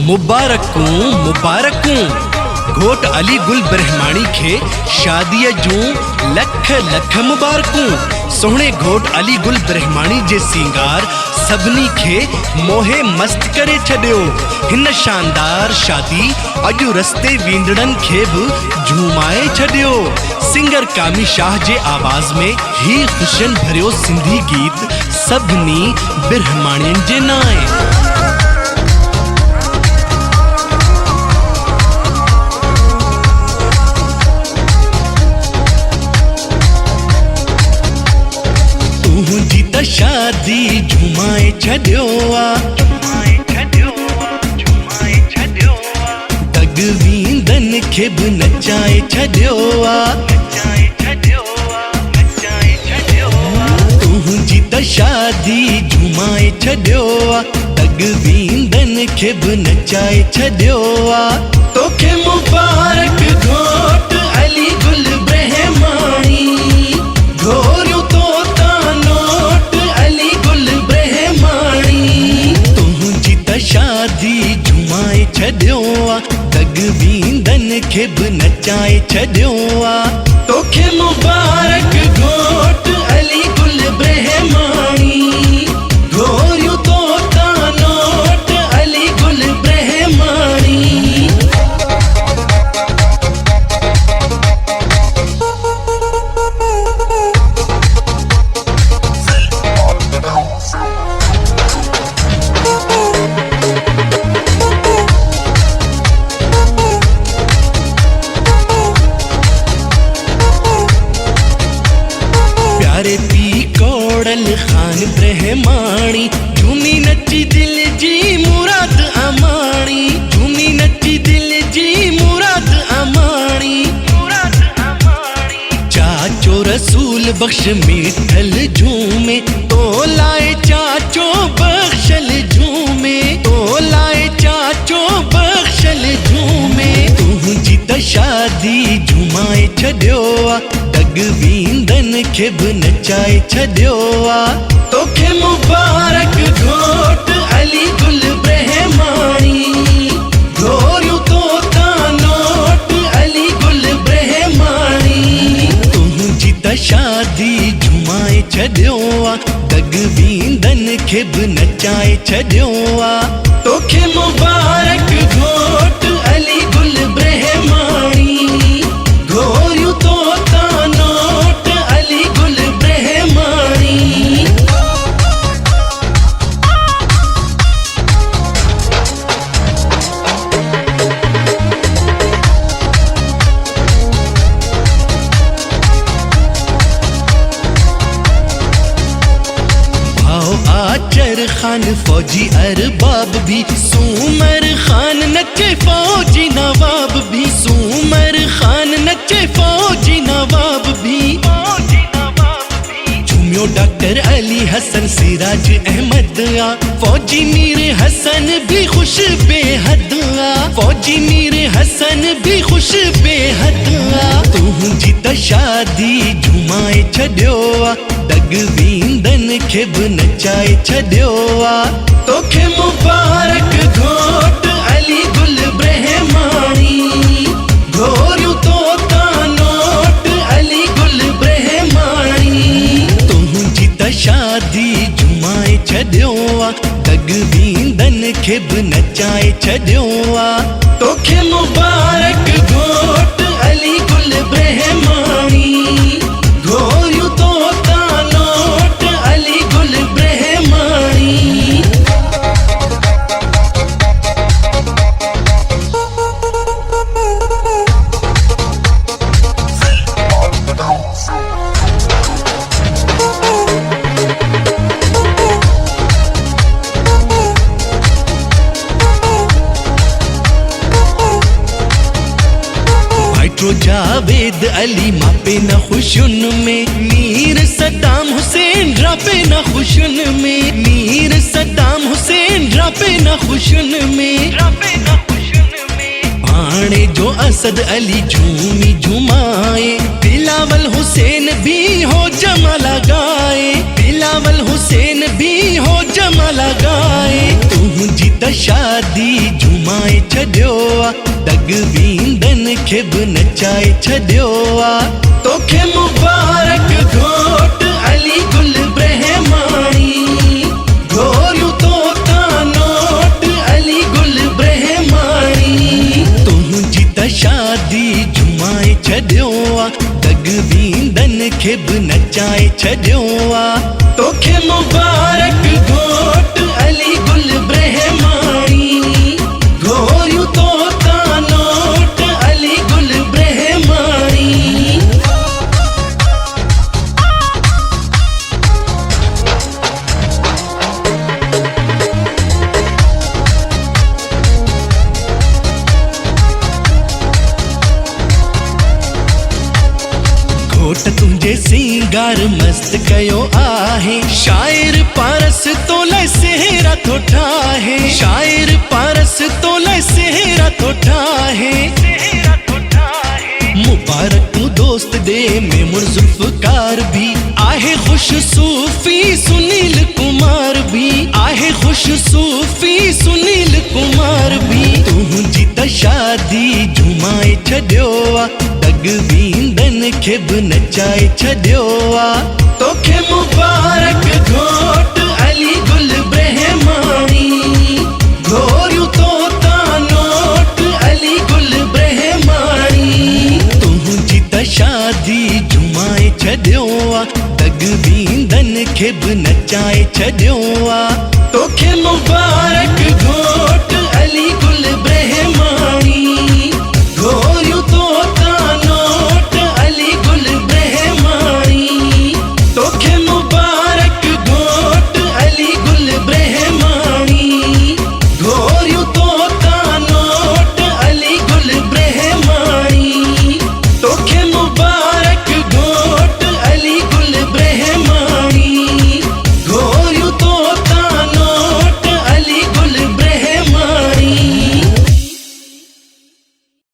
मुबारकूं मुबारकूं। घोट अली गुल ब्रह्माणी खे शादीअ जूं लख लख मुबारकूं। सोहणे घोट अली गुल ब्रह्माणी जे सिंगार सभिनी खे मोहे मस्त करे छॾियो। हिन शानदार शादी अॼु रस्ते वेंदड़नि खे बि झूमाए छॾियो। सिंगर कामी शाह जे आवाज़ में ही ख़ुशियनि भरियो सिंधी गीत सभिनी ब्रह्माणियुनि जे नाए। तुंहिंजी त शादी झुमाए छॾियो आ, दग वींदनि खे बि नचाए छॾियो आ। तुंहिंजी त शादी झुमाए छॾियो आ, दग वींदनि खे बि नचाए छॾियो आ। तोखे मुबारक घोट अली गुल ब्रह्माणी। घोरियो तो शादी झुमाए छॾियो आ, दग वींदनि खे बि नचाए छॾियो आ। तोखे मुबारक घोट अली गुल ब्रह्माणी। घोरियो तो नोट अली गुल ब्रह्माणी। प्यारे पी कोड़ल खान ब्रह्माणी। झूमी नची दिल जी मुराद अमाणी। झूमी नची दिल जी मुराद अमाणी। चाचो रसूल बख्श मिठल झूमे, तो लाए चाचो बख्शल झूमे। तो लाए चाचो बख्शल झूमे। तुंहिंजी त शादी झुमाए छॾियो आ, दग वींदनि खे बि नचाए छॾियो आ। तोखे मुबारक घोट अली गुल ब्रह्माणी। घोरियो तो नोट अली गुल ब्रह्माणी। तुंहिंजी त शादी झुमाए छॾियो आ, दग वींदनि खे बि नचाए छॾियो आ। तोखे मुबारक घोट अली गुल ब्रह्माणी। घोरियो तो नोट अली गुल ब्रह्माणी। आचर खान फौजी अरबाब भी, सूमर खान नचे फौजी नवाब भी। सूमर खान नचे फौजी नवाब भी। झूमियो डॉक्टर अली हसन सिराज अहमद आ। फौजी मीर हसन भी खुश बेहद आ। फौजी मीर हसन भी खुश बेहद आ। तुंहिंजी त शादी झुमाए छॾियो आ, दग वींदनि खे बि नचाए छॾियो आ। तोखे मुबारक घोट अली गुल ब्रह्माणी। घोरियो तो नोट अली गुल ब्रह्माणी। तुंहिंजी त शादी झुमाए छॾियो आ, दग वींदनि खे बि नचाए छॾियो आ। तोखे मुबारक घोट अली गुल ब्रह्माणी। घोरियो तो नोट अली गुल ब्रह्माणी। जावेद अली मापे न खुशियुनि में। मीर सद्दाम हुसैन रापे न खुशियुनि में। मीर सद्दाम हुसैन रापे न खुशियुनि में। भाणे जो असद अली झूमी झुमाए। बिलावल हुसैन भी हो जमा लगाए। बिलावल हुसैन भी हो जमा लगाए। तुंहिंजी त शादी झुमाए झुमाए छॾियो आ, दगवींदन खे बि नचाए छॾियो आ। तोखे मुबारक घोट अली गुल ब्रह्माणी, घोरियूं तोता नोट अली गुल ब्रह्माणी। तुंहिंजी त शादी झुमाए छॾियो आ, दगवींदन खे बि नचाए छॾियो आ। तोखे मुबारक घोट अली गुल ब्रह्माणी, घोरियूं तोता नोट अली गुल ब्रह्माणी। घोट तुंहिंजे सिंगार मस्त कयो आहे, शाइर पारस तो लाइ सेहरा थो ठाहे, शाइर पारस तो लाइ सेहरा थो ठाहे। मुबारक दोस्त दे में मुर्जुल्फकार भी आहे, खुश सूफी सुनील कुमार भी आहे, खुश सूफी सुनील कुमार भी। तुंहिंजी त शादी झुमाए छॾियो आ, दगवींदन खे बि नचाए छॾियो आ। तोखे मुबारक घोट अली गुल ब्रह्माणी, घोरियूं तोता नोट अली गुल ब्रह्माणी। तुंहिंजी त शादी झुमाए छॾियो आ, दगवींदन खे बि नचाए छॾियो आ। तोखे मुबारक